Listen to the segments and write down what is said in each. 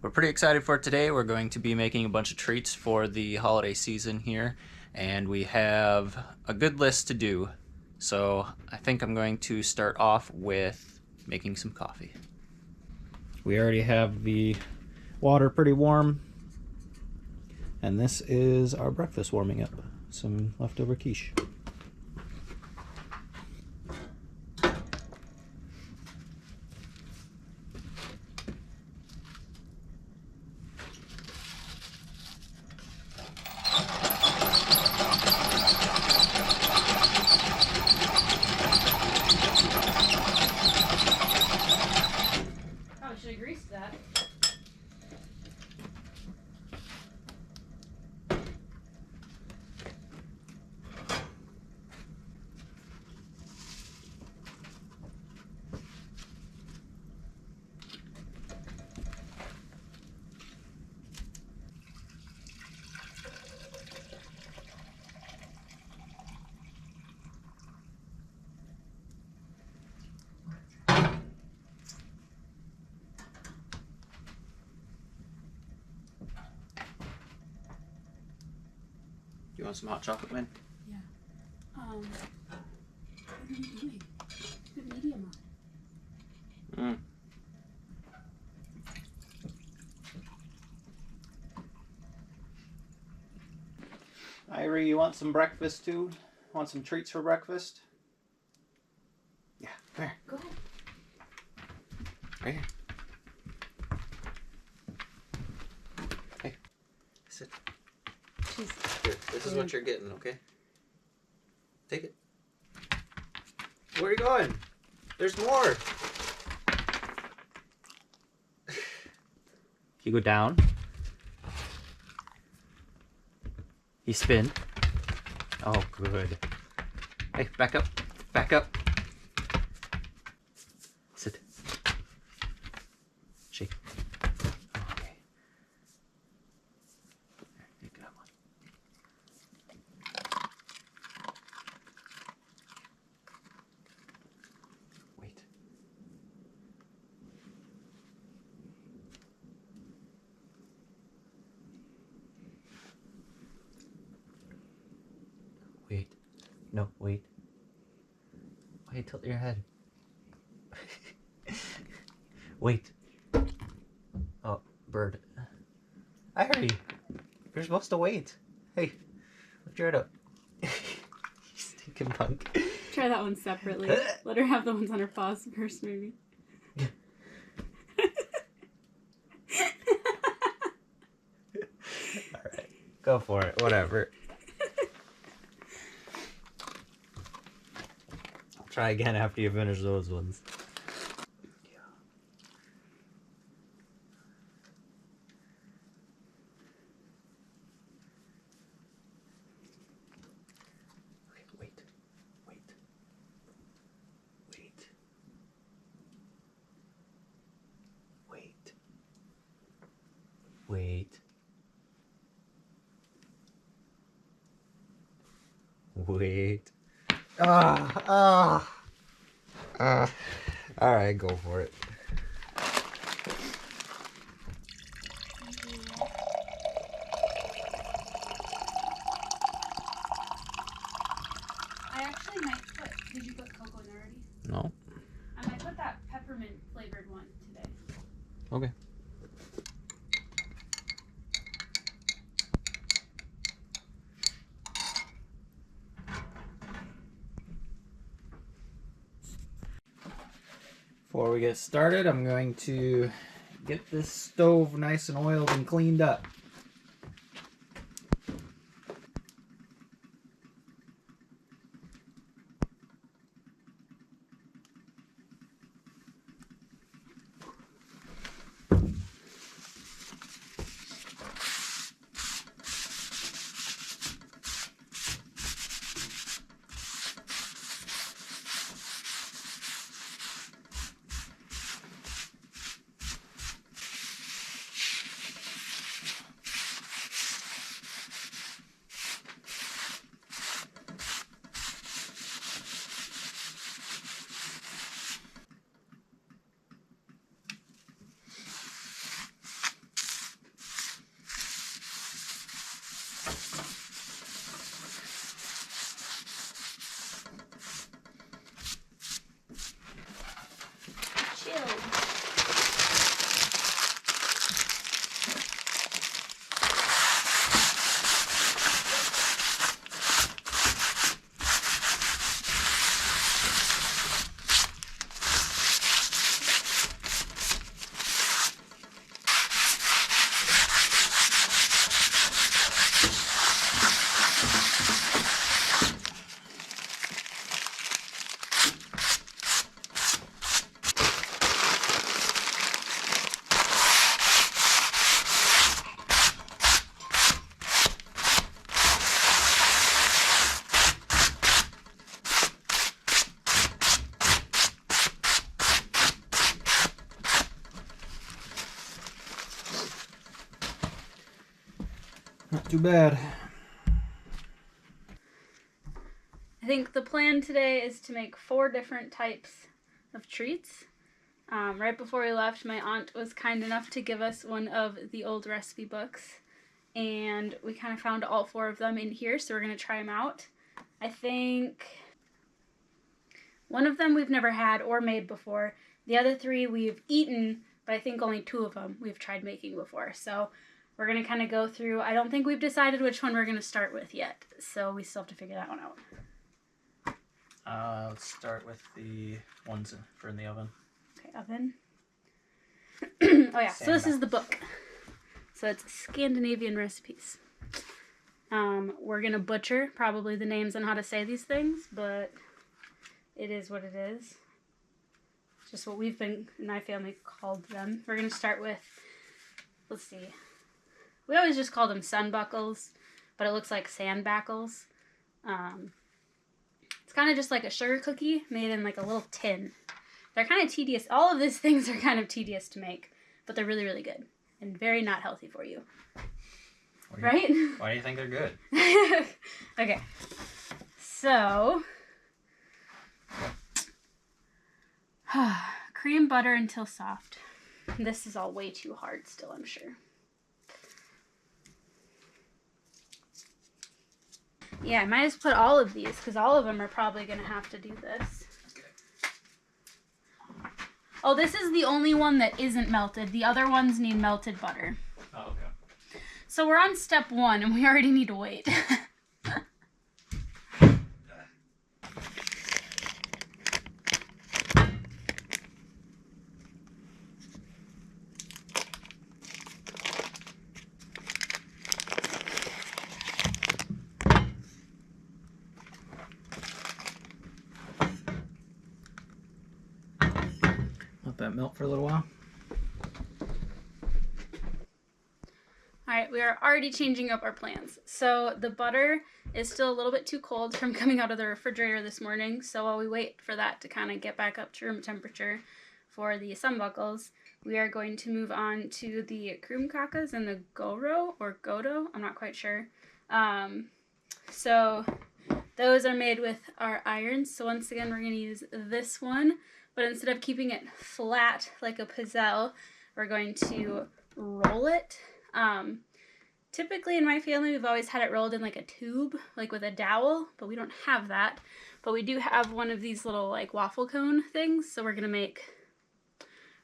we're pretty excited for today. We're going to be making a bunch of treats for the holiday season here, and we have a good list to do. So I think I'm going to start off with making some coffee. We already have the water pretty warm, and this is our breakfast warming up. Some leftover quiche. Should have greased that. Do you want some hot chocolate, man? Yeah. What are you doing? Put medium on. Irie, you want some breakfast too? Want some treats for breakfast? Yeah, come here. Go ahead. Right here. Hey, sit. She's Here, this is what you're getting, okay? Take it. Where are you going? There's more. You go down. You spin. Oh, good. Hey, back up. Back up. Sit. Shake. Okay. There, you got one. Wait. Wait. No, wait. Wait, tilt your head. Wait. Oh, bird. Irie, you're supposed to wait. Hey, lift your head up. You stinking punk. try that one separately. Let her have the ones on her paws first, maybe. Alright, go for it. Whatever. I'll try again after you finish those ones. Wait. Alright, go for it. I actually might put, did you put cocoa in there already? No? I might put that peppermint flavored one today. Okay. Before we get started, I'm going to get this stove nice and oiled and cleaned up. Not too bad. I think the plan today is to make 4 different types of treats. Right before we left, my aunt was kind enough to give us one of the old recipe books, and we kind of found all 4 of them in here, so we're going to try them out. I think one of them we've never had or made before. The other 3 we've eaten, but I think only 2 of them we've tried making before. So we're going to kind of go through. I don't think we've decided which one we're going to start with yet, so we still have to figure that one out. Let's start with the ones in the oven. Okay, oven. Oh yeah, so this is the book. So it's Scandinavian recipes. We're going to butcher probably the names on how to say these things, but it is what it is. It's just what we've been, in my family, called them. We're going to start with, let's see. We always just call them sun buckles, but it looks like sand backels. It's kind of just like a sugar cookie made in like a little tin. They're kind of tedious. All of these things are kind of tedious to make, but they're really, really good and very not healthy for you. Right? Why do you think they're good? Okay. So, cream butter until soft. This is all way too hard still, I'm sure. Yeah, I might just put all of these because all of them are probably going to have to do this. Okay. Oh, this is the only one that isn't melted. The other ones need melted butter. Oh, okay. So we're on step 1 and we already need to wait. Let that melt for a little while. Alright, we are already changing up our plans. So the butter is still a little bit too cold from coming out of the refrigerator this morning. So while we wait for that to kind of get back up to room temperature for the sunbuckles, we are going to move on to the Krum Kakas and the Goro or Goro. I'm not quite sure. So those are made with our irons. So once again, we're going to use this one. But instead of keeping it flat like a pizzelle, we're going to roll it. Typically in my family, we've always had it rolled in like a tube, like with a dowel, but we don't have that. But we do have one of these little like waffle cone things, so we're gonna make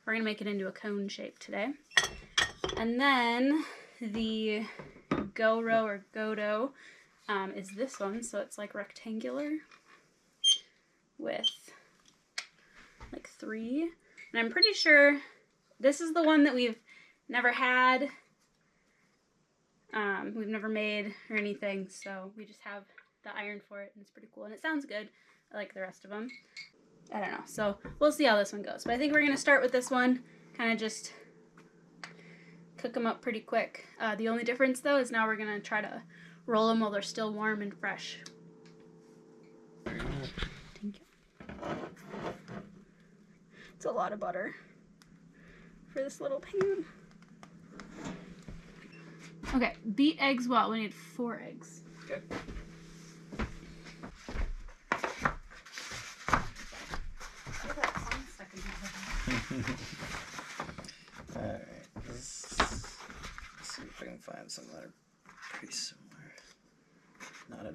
it into a cone shape today. And then the Goro or Godo is this one, so it's like rectangular with like 3. And I'm pretty sure this is the one that we've never had. We've never made or anything, so we just have the iron for it, and it's pretty cool, and it sounds good. I like the rest of them. I don't know, so we'll see how this one goes. But I think we're going to start with this one, kind of just cook them up pretty quick. The only difference, though, is now we're going to try to roll them while they're still warm and fresh. Thank you. It's a lot of butter for this little pan. Okay, beat eggs well. We need 4 eggs. Okay. Alright, let's see if I can find some that are pretty similar. Not a...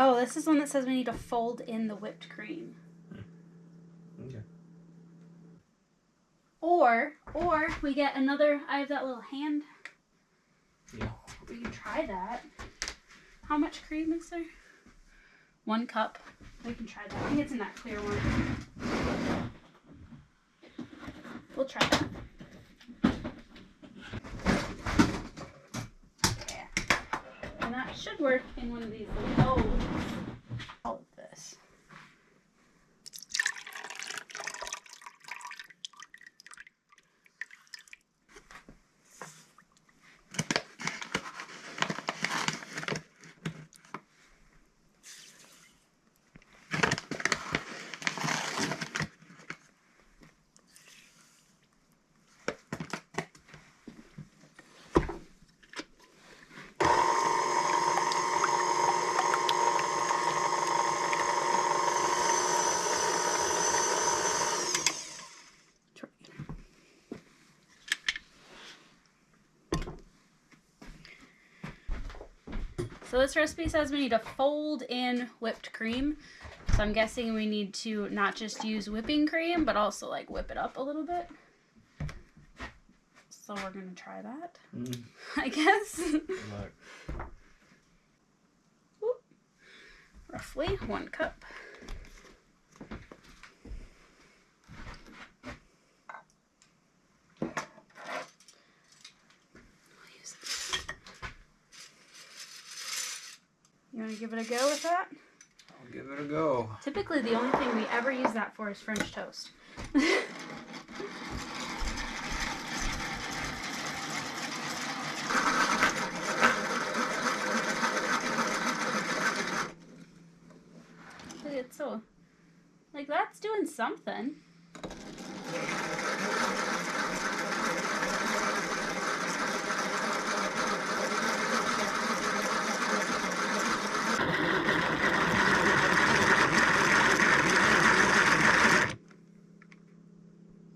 Oh, this is one that says we need to fold in the whipped cream. Okay. Or we get another, I have that little hand. Yeah. We can try that. How much cream is there? 1 cup. We can try that. I think it's in that clear one. We'll try that. Yeah. And that should work in one of these little bowls. So this recipe says we need to fold in whipped cream. So I'm guessing we need to not just use whipping cream, but also like whip it up a little bit. So we're gonna try that, I guess. Look. Whoop. Roughly 1 cup. You want to give it a go with that? I'll give it a go. Typically, the only thing we ever use that for is French toast. It's so, like, that's doing something.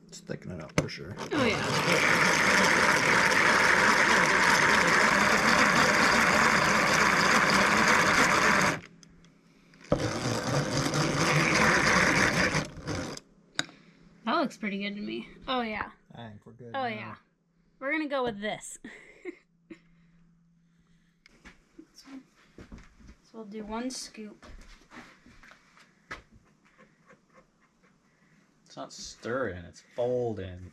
It's thickening up for sure. Oh, yeah. That looks pretty good to me. Oh, yeah. I think we're good. Oh, yeah. We're going to go with this. So we'll do 1 scoop. It's not stirring, it's folding.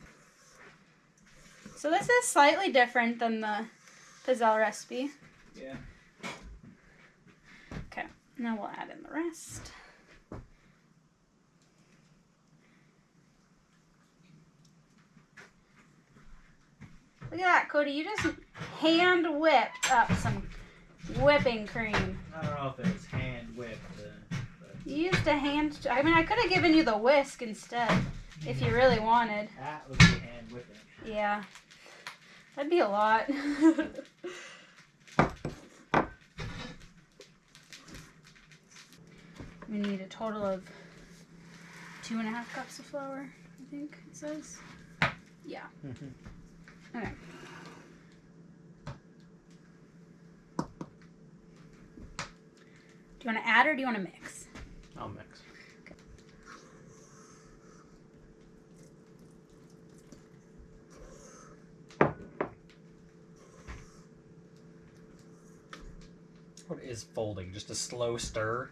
So this is slightly different than the pizzelle recipe. Yeah. Okay, now we'll add in the rest. Look at that, Cody. You just hand whipped up some whipping cream. I don't know if it was hand whipped. You used a hand. I mean, I could have given you the whisk instead if you really wanted. That would be hand whipping. Yeah. That'd be a lot. We need a total of 2.5 cups of flour, I think it says. Yeah. Okay. Do you want to add or do you want to mix? I'll mix. Okay. What is folding? Just a slow stir?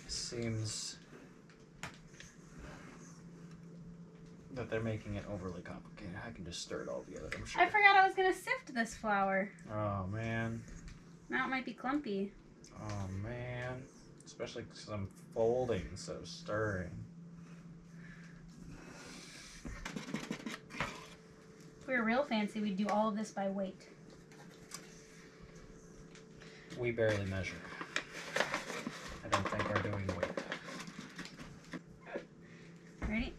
Seems that they're making it overly complicated. I can just stir it all together, I'm sure. I forgot I was going to sift this flour. Oh, man. Now it might be clumpy. Oh, man. Especially because I'm folding instead of stirring. If we were real fancy, we'd do all of this by weight. We barely measure. I don't think we're doing weight. Ready?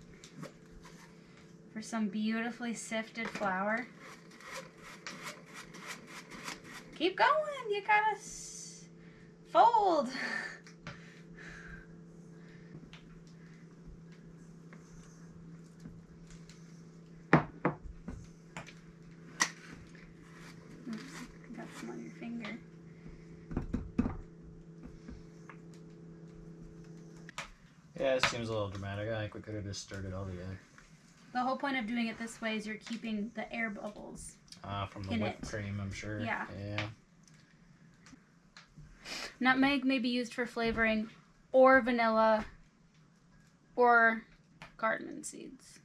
For some beautifully sifted flour. Keep going. You gotta fold. Oops, got some on your finger. Yeah, it seems a little dramatic. I think we could have just stirred it all together. The whole point of doing it this way is you're keeping the air bubbles. From the In whipped it. cream, I'm sure. Yeah. Yeah. Nutmeg may be used for flavoring, or vanilla, or cardamom seeds.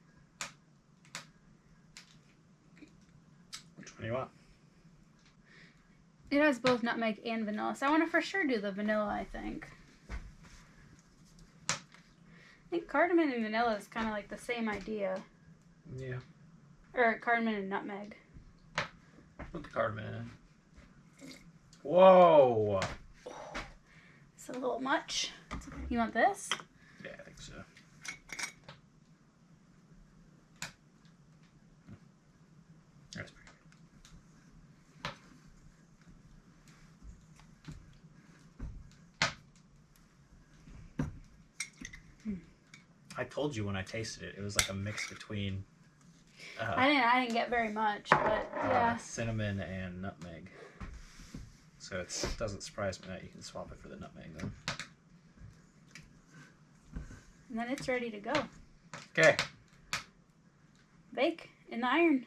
Which one do you want? It has both nutmeg and vanilla, so I want to for sure do the vanilla, I think. I think cardamom and vanilla is kind of like the same idea. Yeah. Or cardamom and nutmeg. Put the cardamom in. Whoa! It's a little much. You want this? Yeah, I think so. That's pretty good. I told you when I tasted it, it was like a mix between I didn't get very much, but yeah. cinnamon and nutmeg. So it doesn't surprise me that you can swap it for the nutmeg then. And then it's ready to go. Okay. Bake in the iron.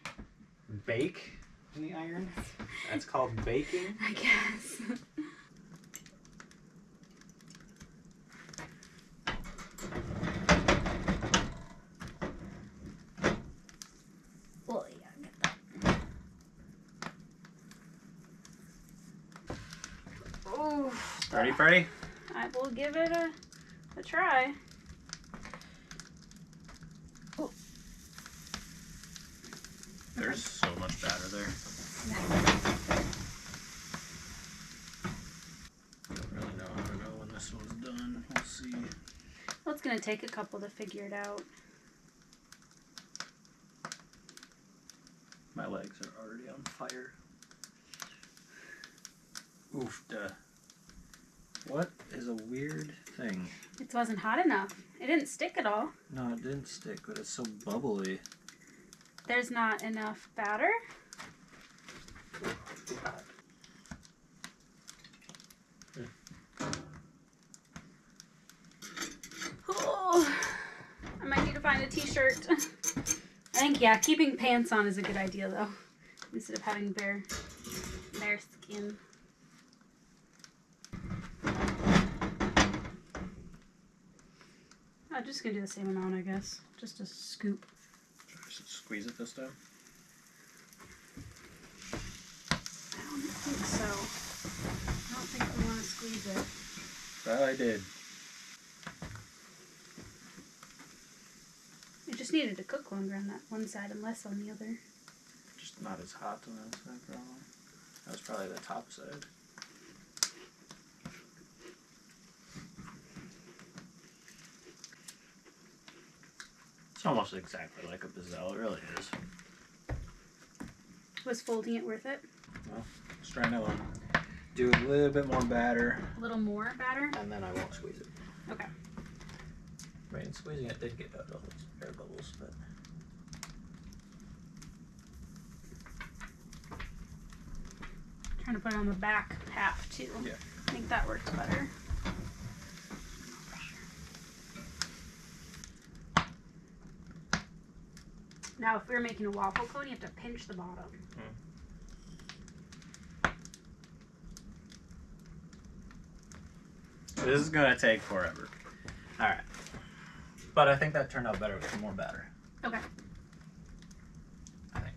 Bake in the iron? That's called baking? I guess. Well, yeah, get that. Oh. Ready, Freddie? I will give it a try. Oh. There's so much batter there. I don't really know how to know when this one's done. We'll see. Well, it's going to take a couple to figure it out. My legs are already on fire. Oof, duh. What is a weird thing? It wasn't hot enough. It didn't stick at all. No, it didn't stick, but it's so bubbly. There's not enough batter. Oh, I might need to find a t-shirt. I think, yeah, keeping pants on is a good idea, though, instead of having bare skin. I'm just going to do the same amount, I guess. Just a scoop. Just squeeze it this time? I don't think so. I don't think we want to squeeze it. Well, I did. It just needed to cook longer on that one side and less on the other. Just not as hot on that side, probably. That was probably the top side. It's almost exactly like a Bakkels, it really is. Was folding it worth it? Well, let's try another one. Do a little bit more batter. A little more batter? And then I won't squeeze it. Okay. I mean, squeezing it did get out all those air bubbles, but... Trying to put it on the back half, too. Yeah. I think that works better. Now, if we were making a waffle cone, you have to pinch the bottom. This is going to take forever. Alright. But I think that turned out better with some more batter. Okay. I think.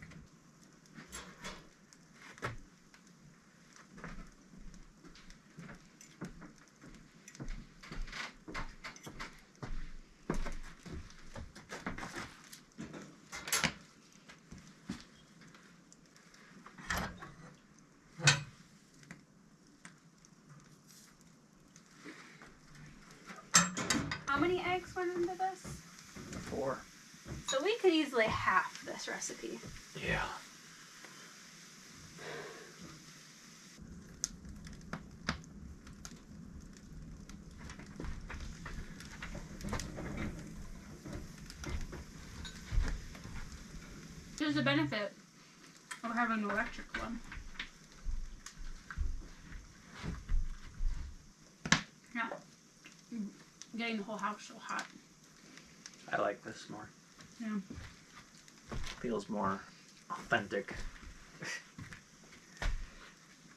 How many eggs went into this? 4. So we could easily half this recipe. Yeah. There's a benefit of having an electric one. Yeah. Getting the whole house so hot. I like this more. Yeah. Feels more authentic.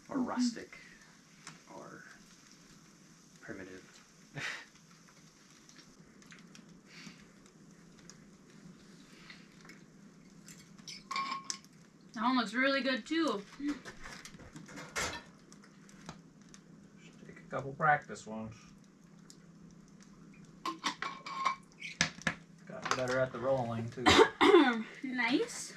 Or rustic. Or primitive. That one looks really good too. Just take a couple practice ones. Got better at the rolling too. Nice.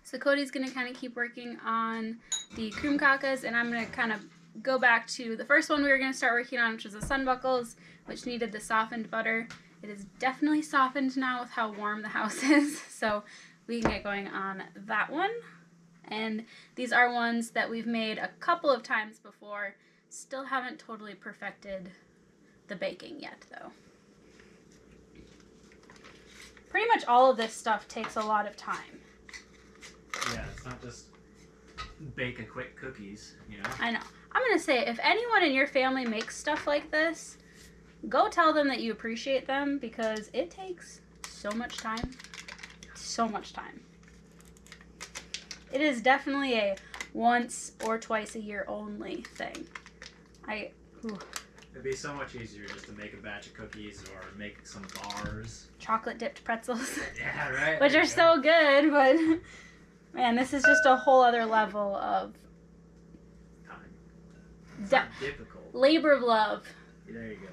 So Cody's going to kind of keep working on the Krum Kakas, and I'm going to kind of go back to the first one we were going to start working on, which was the Bakkels, which needed the softened butter. It is definitely softened now with how warm the house is, so we can get going on that one. And these are ones that we've made a couple of times before. Still haven't totally perfected the baking yet, though. Pretty much all of this stuff takes a lot of time. Yeah, it's not just bake a quick cookies, you know? I know. I'm going to say, if anyone in your family makes stuff like this, go tell them that you appreciate them, because it takes so much time. So much time. It is definitely a once or twice a year only thing. It'd be so much easier just to make a batch of cookies or make some bars. Chocolate dipped pretzels. Yeah, right. Which are so good, but man, this is just a whole other level of time. It's not difficult. Labor of love. There you go.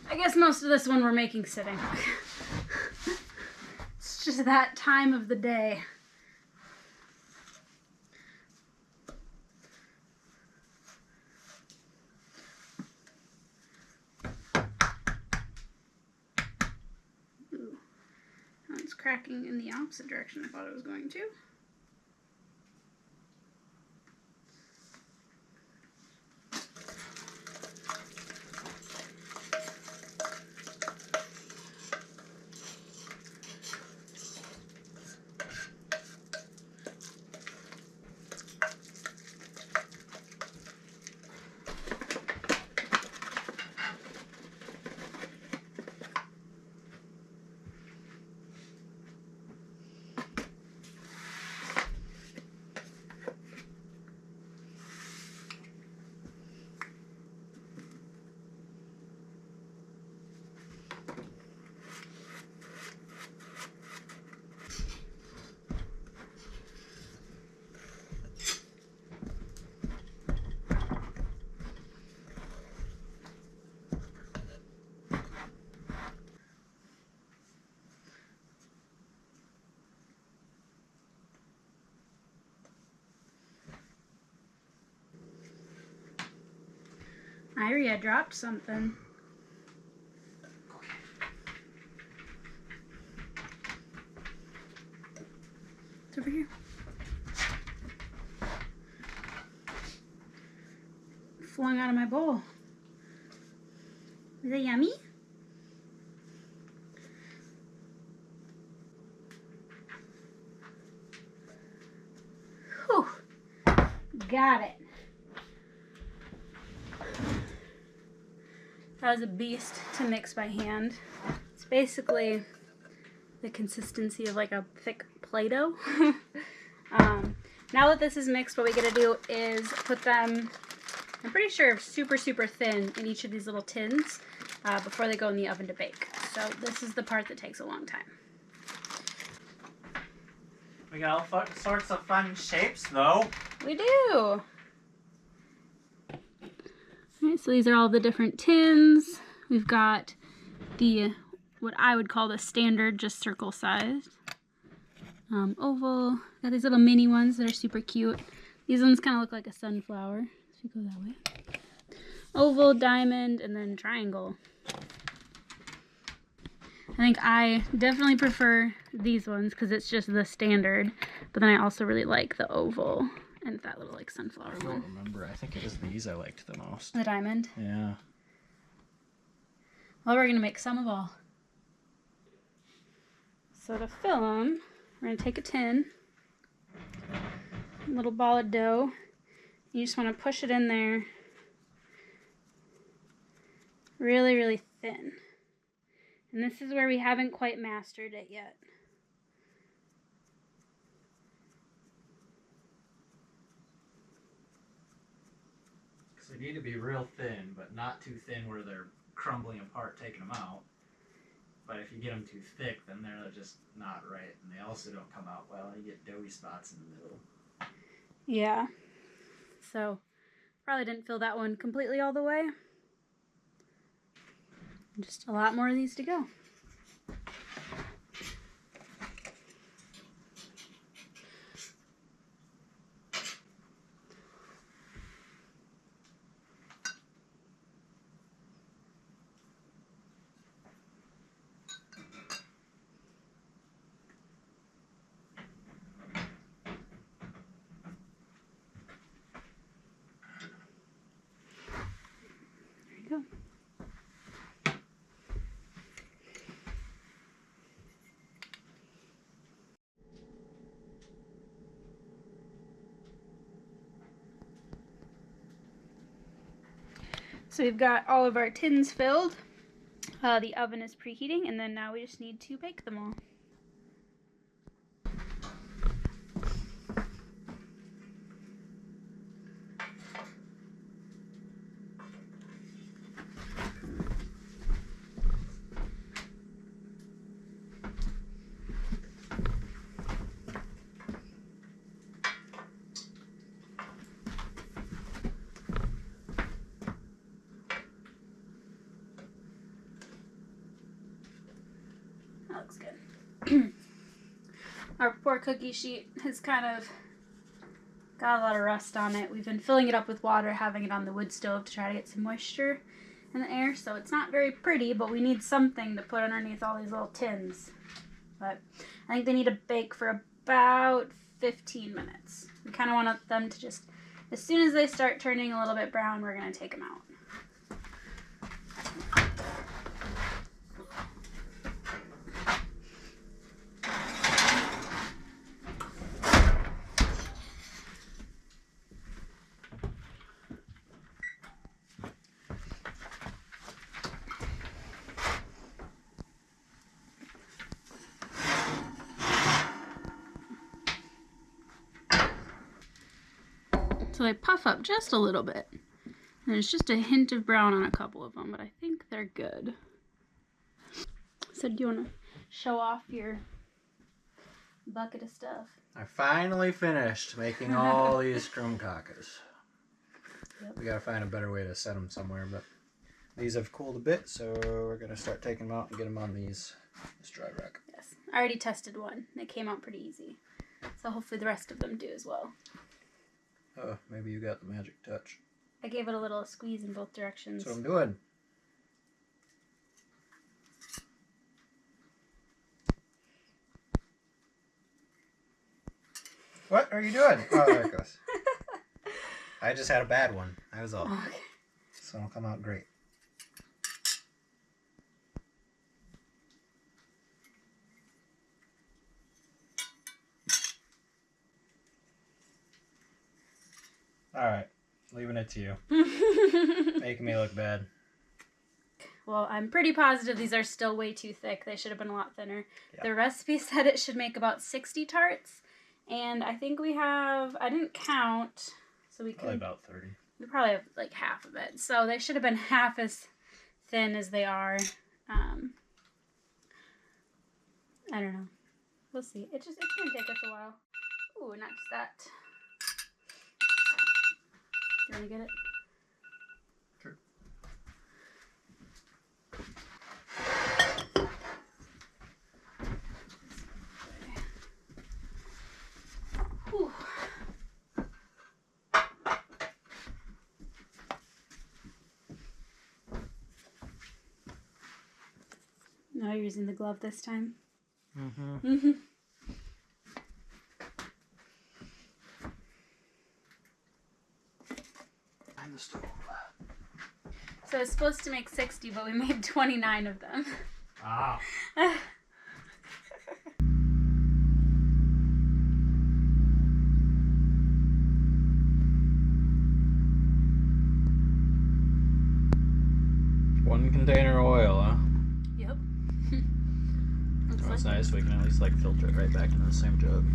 I guess most of this one we're making sitting. It's just that time of the day. Ooh. Now it's cracking in the opposite direction I thought it was going to. Irie, I dropped something. It's over here. Flung out of my bowl. Is it yummy? Whew. Got it. That was a beast to mix by hand. It's basically the consistency of like a thick Play-Doh. Now that this is mixed, what we gotta do is put them, I'm pretty sure, super, super thin in each of these little tins before they go in the oven to bake. So this is the part that takes a long time. We got all sorts of fun shapes, though. We do! Alright, so these are all the different tins. We've got the, what I would call the standard, just circle size. Oval. Got these little mini ones that are super cute. These ones kind of look like a sunflower. So you go that way. Oval, diamond, and then triangle. I think I definitely prefer these ones because it's just the standard. But then I also really like the oval and that little like sunflower I one. don't remember. I think it was these I liked the most. The diamond. Yeah. Well, we're going to make some of all. So to fill them, we're going to take a tin, a little ball of dough. You just want to push it in there really, really thin. And this is where we haven't quite mastered it yet. So they need to be real thin, but not too thin where they're crumbling apart, taking them out. But if you get them too thick, then they're just not right, and they also don't come out well. You get doughy spots in the middle. Yeah. So probably didn't fill that one completely all the way. Just a lot more of these to go. There you go. So we've got all of our tins filled. The oven is preheating, and then now we just need to bake them all. That looks good. Our poor cookie sheet has kind of got a lot of rust on it. We've been filling it up with water, having it on the wood stove to try to get some moisture in the air, so it's not very pretty, but we need something to put underneath all these little tins. But I think they need to bake for about 15 minutes. We kind of want them to just, as soon as they start turning a little bit brown, we're going to take them out. So they puff up just a little bit. And there's just a hint of brown on a couple of them, but I think they're good. So do you want to show off your bucket of stuff? I finally finished making all these Krum Kakas. Yep. We gotta find a better way to set them somewhere, but these have cooled a bit, so we're gonna start taking them out and get them on this dry rack. Yes, I already tested one. It came out pretty easy. So hopefully the rest of them do as well. Oh, maybe you got the magic touch. I gave it a little squeeze in both directions. That's what I'm doing. What are you doing? Oh, there it goes. I just had a bad one. That was all. Okay. So it'll come out great. Alright. Leaving it to you. Making me look bad. Well, I'm pretty positive these are still way too thick. They should have been a lot thinner. Yep. The recipe said it should make about 60 tarts. And I think we have, I didn't count, so we could. Probably about 30. We probably have like half of it. So they should have been half as thin as they are. I don't know. We'll see. It's going to take us a while. Ooh, not just that. Do you want to get it? Sure. Whew. Now you're using the glove this time. Mm-hmm. And the stove. So it's supposed to make 60, but we made 29 of them. Ah. One container of oil, huh? Yep. Oh, it's nice. We can at least like filter it right back into the same jug.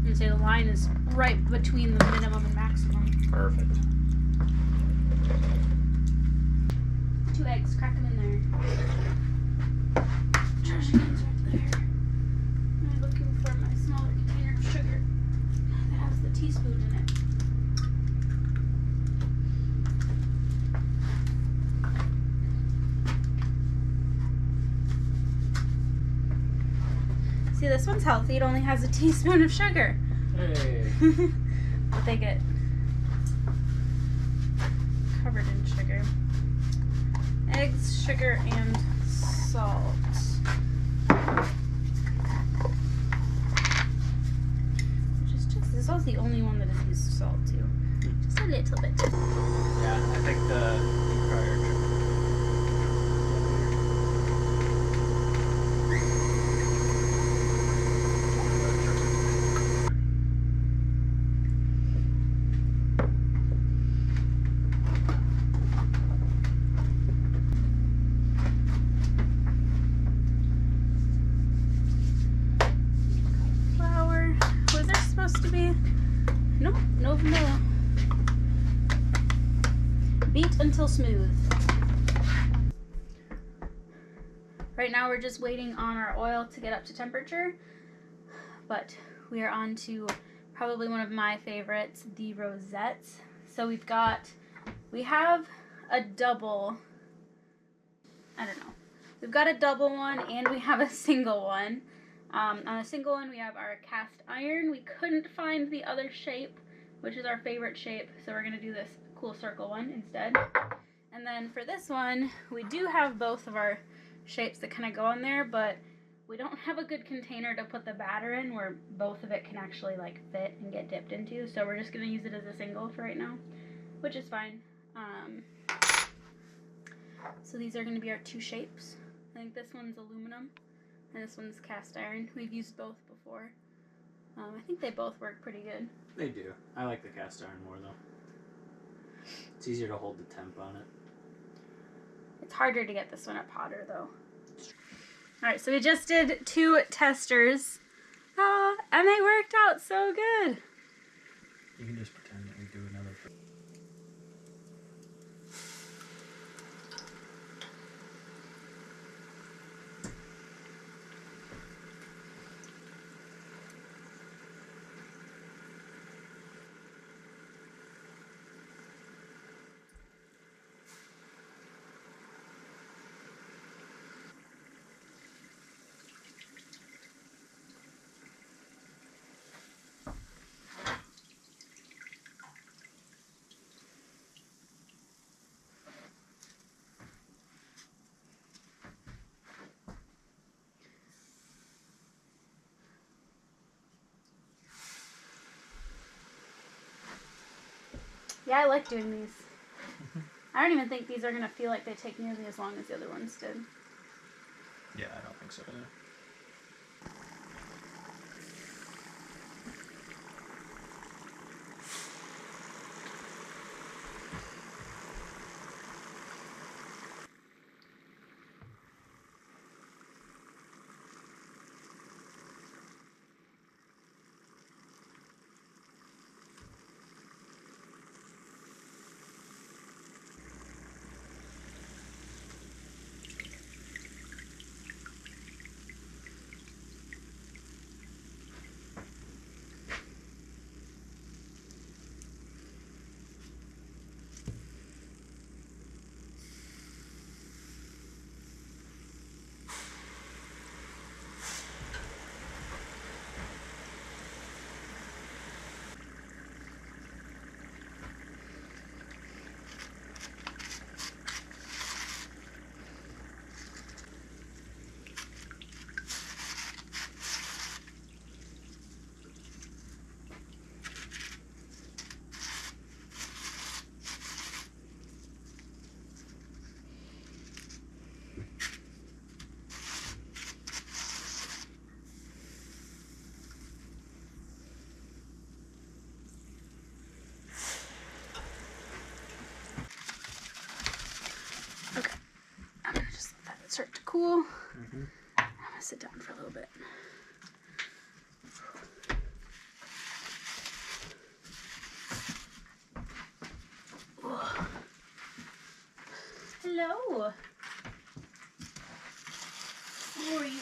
And say the line is right between the minimum and maximum. Perfect. 2 eggs, crack them in there. Trash can's right there. I'm looking for my smaller container of sugar that has the teaspoon in it. See, this one's healthy. It only has a teaspoon of sugar. Hey. But they get covered in sugar. Eggs, sugar, and salt. This is also the only one that has used salt too. Just a little bit. Yeah, I think the prior trip. Flour. Was there supposed to be? Nope, no vanilla. Beat until smooth. Right now we're just waiting on our oil to get up to temperature, but we are on to probably one of my favorites, the Rosettes. So we have a double, I don't know. We've got a double one and we have a single one. On a single one we have our cast iron. We couldn't find the other shape, which is our favorite shape, so we're gonna do this cool circle one instead. And then for this one, we do have both of our shapes that kind of go on there, but we don't have a good container to put the batter in where both of it can actually like fit and get dipped into, so we're just gonna use it as a single for right now, which is fine. So these are gonna be our 2 shapes. I think this one's aluminum and this one's cast iron. We've used both before. I think they both work pretty good. They do. I like the cast iron more though. It's easier to hold the temp on it. It's harder to get this one up hotter though. Alright, so we just did 2 testers. And they worked out so good. You can just pretend that we do another. Yeah, I like doing these. I don't even think these are going to feel like they take nearly as long as the other ones did. Yeah, I don't think so either. cool? I'm gonna sit down for a little bit. Hello. Who are you?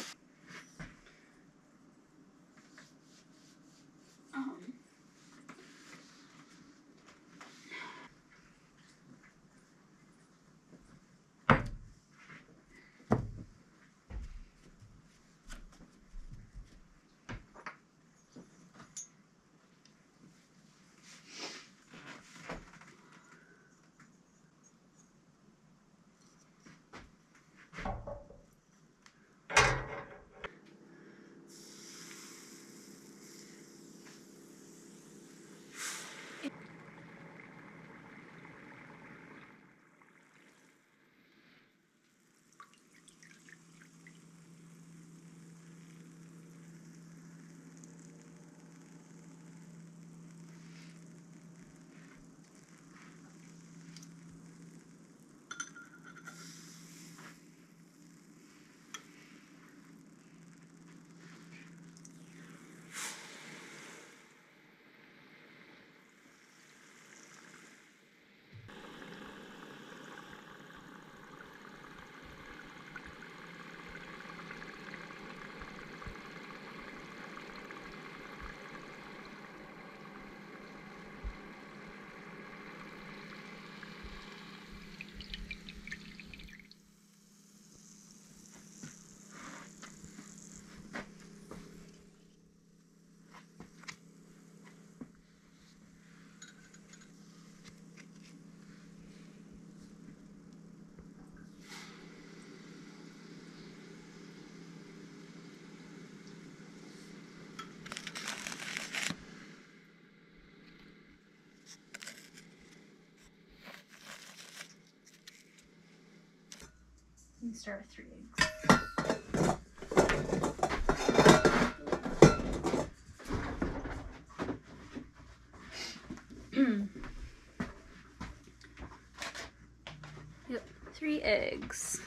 You can start with 3 eggs. Yep, 3 eggs.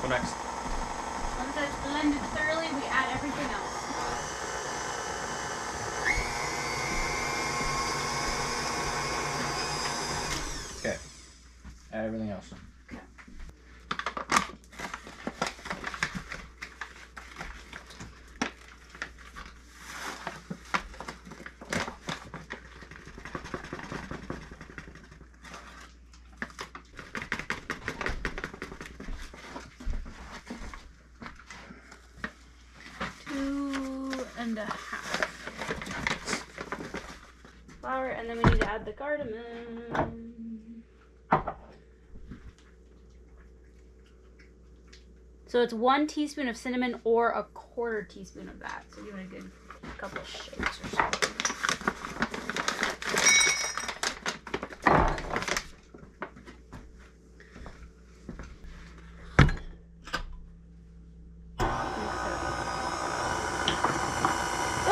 What next? Once it's blended thoroughly, we add everything else. Okay. Add everything else. Okay. Two and a half. Flour, and then we need to add the cardamom. So it's 1 teaspoon of cinnamon or a 1/4 teaspoon of that. So give it a good couple shakes or something.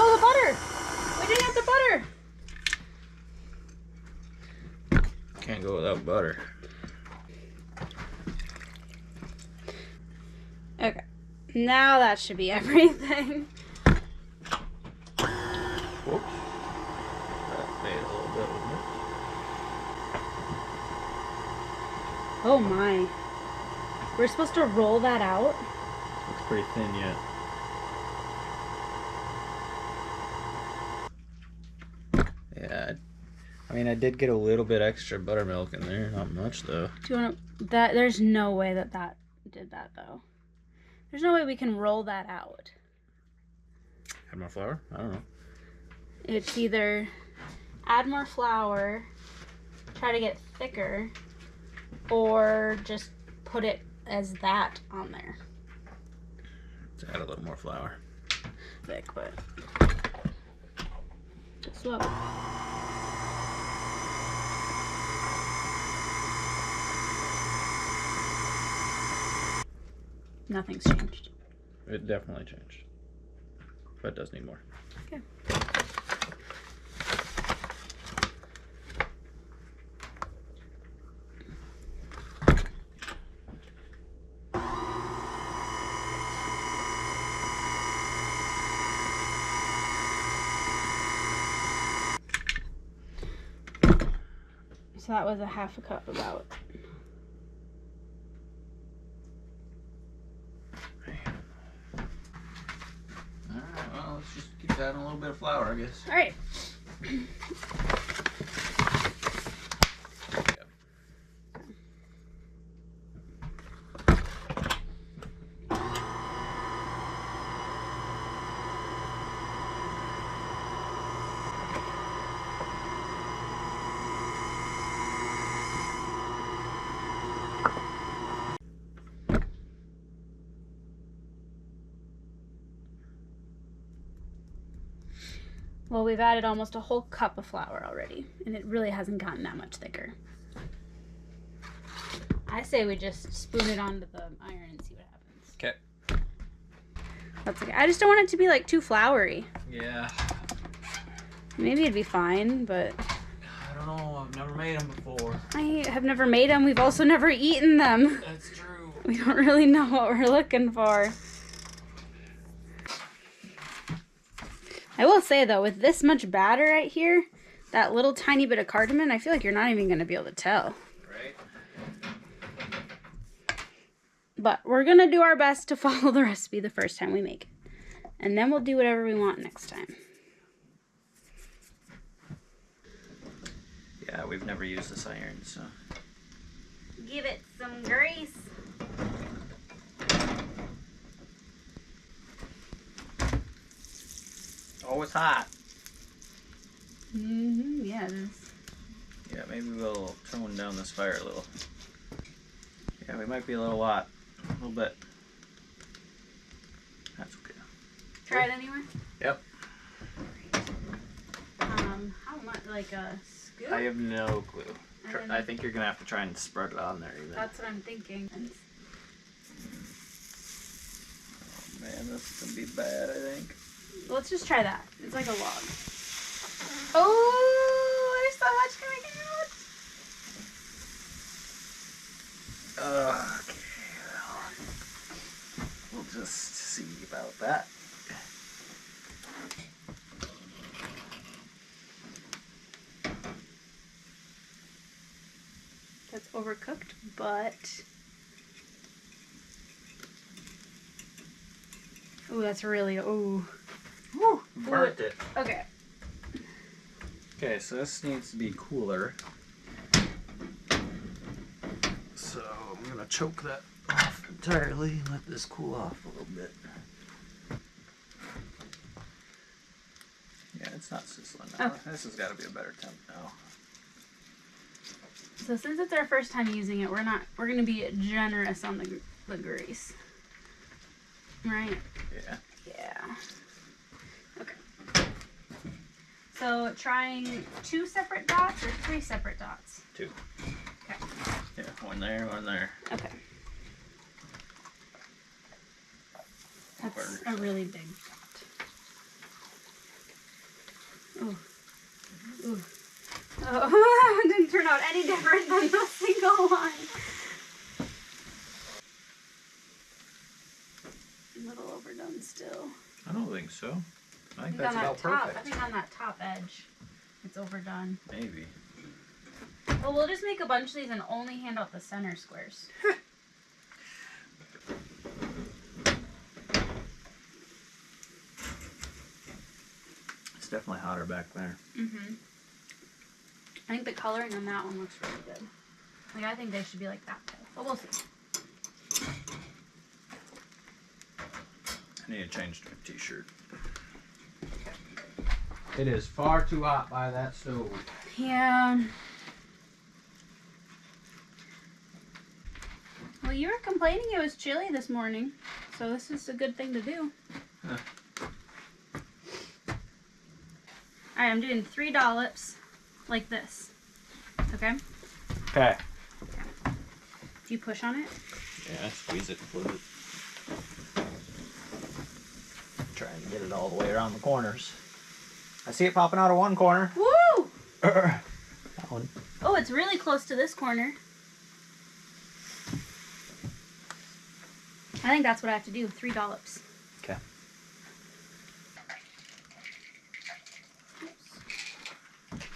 Oh, the butter! We didn't have the butter! Can't go without butter. Okay. Now that should be everything. Whoops. That made a little bit, wasn't it? Oh my. We're supposed to roll that out? Looks pretty thin yet. Yeah, I mean, I did get a little bit extra buttermilk in there. Not much, though. Do you want to... There's no way that did that, though. There's no way we can roll that out. Add more flour? I don't know. It's either add more flour, try to get thicker, or just put it as that on there. Let's add a little more flour. Thick, but swap. Nothing's changed. It definitely changed, but it does need more. Okay. So that was a half a cup about. Alright, well, let's just keep adding a little bit of flour, I guess. Alright. Well, we've added almost a whole cup of flour already, and it really hasn't gotten that much thicker. I say we just spoon it onto the iron and see what happens. Okay. That's okay. I just don't want it to be like too floury. Yeah. Maybe it'd be fine, but I don't know. I've never made them before. I have never made them. We've also never eaten them. That's true. We don't really know what we're looking for. I will say, though, with this much batter right here, that little tiny bit of cardamom, I feel like you're not even going to be able to tell. Right. But we're going to do our best to follow the recipe the first time we make it. And then we'll do whatever we want next time. Yeah, we've never used this iron, so. Give it some grease. Oh, it's hot. Mm-hmm, yeah, it is. Yeah, maybe we'll tone down this fire a little. Yeah, we might be a little hot. A little bit. That's okay. Try it anyway? Yep. How much? Like a scoop? I have no clue. And I think you're going to have to try and spread it on there even. That's what I'm thinking. Oh, man, this is going to be bad, I think. Let's just try that. It's like a log. Oh, there's so much coming out. Okay, well, we'll just see about that. That's overcooked, but... Oh, that's really... Oh. Woo, burnt it. Okay. Okay, so this needs to be cooler. So I'm going to choke that off entirely and let this cool off a little bit. Yeah, it's not sizzling now. Okay. This has got to be a better temp now. So since it's our first time using it, we're going to be generous on the grease. Right? Yeah. Yeah. Okay. So trying 2 separate dots or 3 separate dots? 2. Okay. Yeah, one there, one there. Okay. That's a really big dot. Ooh. Ooh. Oh, it didn't turn out any different than the single one. A little overdone still. I don't think so. I think On that's that about top, perfect. I think on that top edge, it's overdone. Maybe. Well, we'll just make a bunch of these and only hand out the center squares. It's definitely hotter back there. Mm-hmm. I think the coloring on that one looks really good. Like, I think they should be like that too. But we'll see. I need to change to a t-shirt. It is far too hot by that stove. Yeah. Well, you were complaining it was chilly this morning, so this is a good thing to do. Huh. Alright, I'm doing 3 dollops like this. Okay? Okay. Do you push on it? Yeah, squeeze it and flip it. Trying to get it all the way around the corners. I see it popping out of one corner. Woo! That one. Oh, it's really close to this corner. I think that's what I have to do, 3 dollops. Okay.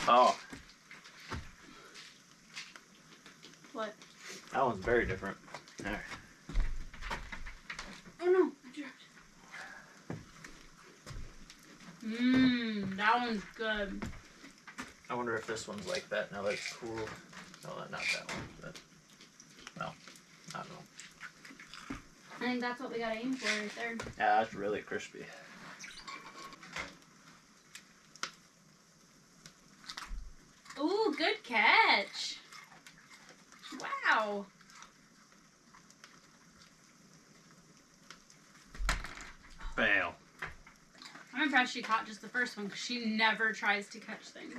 Oh. What? That one's very different. There. Oh no, I dropped. Mmm, that one's good. I wonder if this one's like that now that it's cool. No, not that one, but well, I don't know. I think that's what we gotta aim for right there. Yeah, that's really crispy. Ooh, good catch. Wow. Fail. I'm impressed she caught just the first one because she never tries to catch things.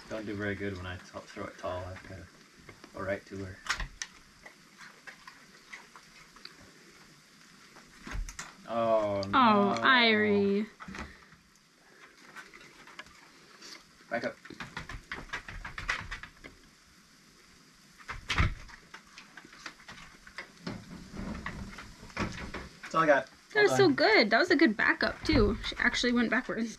Don't do very good when I throw it tall. I've got to go right to her. Oh, no. Oh, Irie. Back up. That's all I got. That was so good. That was a good backup, too. She actually went backwards.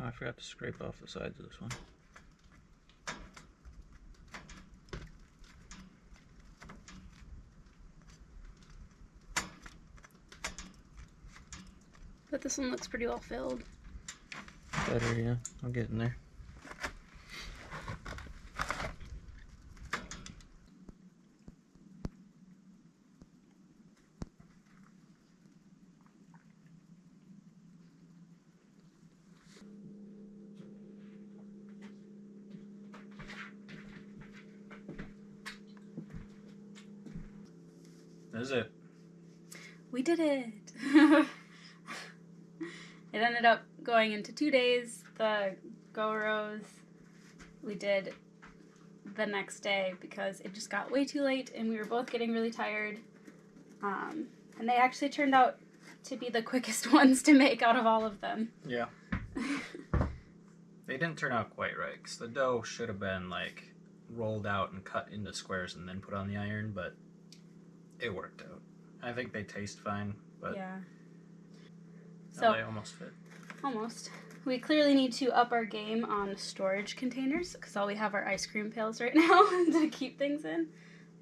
Oh, I forgot to scrape off the sides of this one. But this one looks pretty well filled. Better, yeah. I'll get in there. That is it. We did it. It ended up going into 2 days. The Goros we did the next day because it just got way too late and we were both getting really tired. And they actually turned out to be the quickest ones to make out of all of them. Yeah. They didn't turn out quite right because the dough should have been like rolled out and cut into squares and then put on the iron, but it worked out. I think they taste fine, but yeah. no, So they almost fit. almost. We clearly need to up our game on storage containers because all we have are ice cream pails right now to keep things in.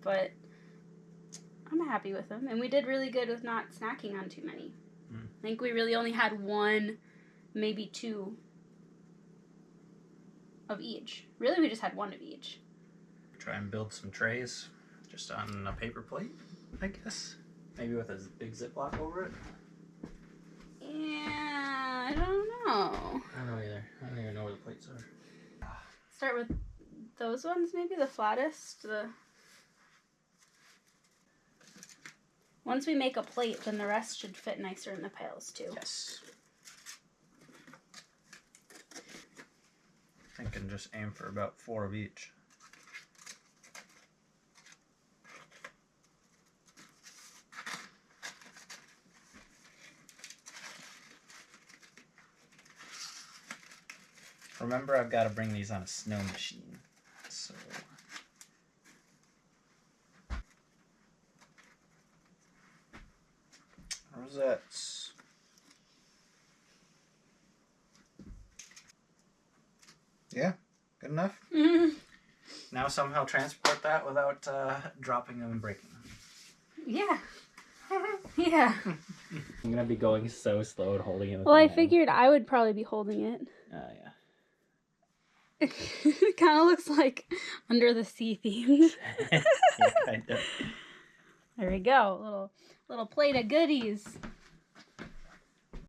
But I'm happy with them. And we did really good with not snacking on too many. I think we really only had 1, maybe 2 of each. Really, we just had 1 of each. Try and build some trays just on a paper plate, I guess. Maybe with a big Ziploc over it. Yeah, I don't know. I don't know either. I don't even know where the plates are. Start with those ones, maybe the flattest. Once we make a plate, then the rest should fit nicer in the piles too. Yes. I think I can just aim for about 4 of each. Remember, I've got to bring these on a snow machine. So Rosettes. Yeah, good enough. Mm-hmm. Now somehow transport that without dropping them and breaking them. Yeah. Yeah. I'm gonna be going so slow and holding it. Well, I figured I would probably be holding it. Yeah. It kind of looks like Under the Sea themed. Yeah, kind of. There we go. Little plate of goodies.